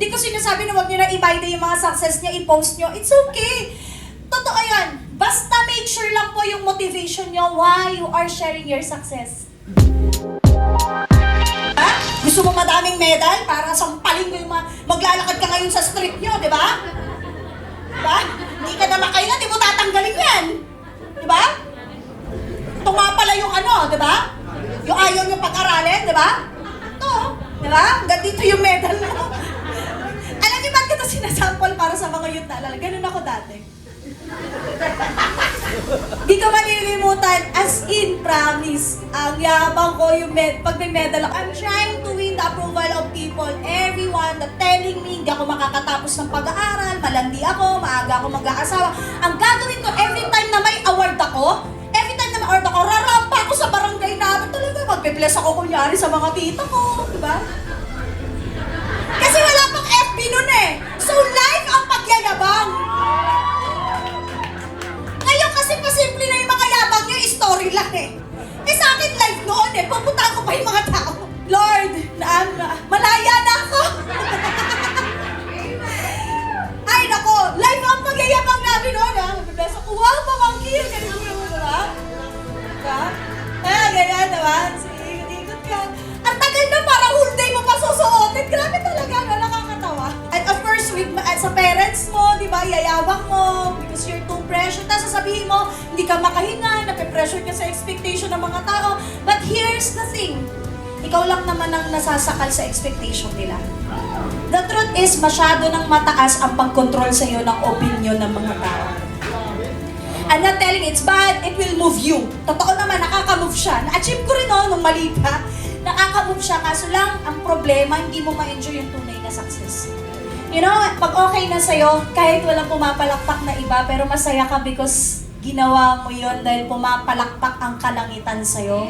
Hindi ko sinasabi na huwag nyo na i-validate yung mga success niya, i-post nyo. It's okay. Totoo yan. Basta make sure lang po yung motivation nyo why you are sharing your success. Ha? Gusto mo madaming medal para sampalin ko yung mga... Maglalakad ka ngayon sa street nyo, di ba? Diba? Hindi ka na makailan, di mo tatanggalin yan. Di ba? Ito nga pala yung ano, di ba? Yung ayaw nyo pag-aralin, di ba? Ito, di ba? Hanggang dito yung medal mo. Alam niyo ba't kita sinasample para sa mga youth na alala? Ganun ako dati. Di ko malilimutan, as in, promise, ang yabang ko yung pag may medal ako. I'm trying to win the approval of people. Everyone that telling me, hindi ako makakatapos ng pag-aaral, malandi ako, maaga ako mag-aasawa. Ang gagawin ko, every time na may award ako, rarampa ako sa barangay namin talaga. Magpe-bless ako kunyari sa mga tita ko, di ba? Kasi wala pang FB nun eh. So, life ang pagyayabang. Ngayon kasi pasimple na yung mga yabang nyo, story lang eh. Eh sa akin life noon eh, pupunta ko pa yung mga tao. Lord, malaya na ako. Ay nako, life ang pagyayabang namin noon ha. Magbe-bless ako, wow, pamangkin, ganito mo diba? Diba? Ganyan diba? Ikot-ikot ka. Ang tagal na parang whole day mo pa susuotin. Grabe talaga, no? Nakakatawa. And of course, sa parents mo, di ba, yayabang mo because you're too pressure. Tapos sasabihin mo, hindi ka makahinga, nape-pressure ka sa expectation ng mga tao. But here's the thing. Ikaw lang naman ang nasasakal sa expectation nila. The truth is, masyado nang mataas ang pag-control sa iyo ng opinion ng mga tao. I'm not telling it's bad, it will move you. Totoo naman, nakaka-move siya. Na-achieve ko rin nung mali pa. Nakaka-move siya, kaso lang, ang problema, hindi mo ma-enjoy yung tunay na success. You know, pag okay na sa'yo, kahit walang pumapalakpak na iba, pero masaya ka because ginawa mo yon dahil pumapalakpak ang kalangitan sa'yo.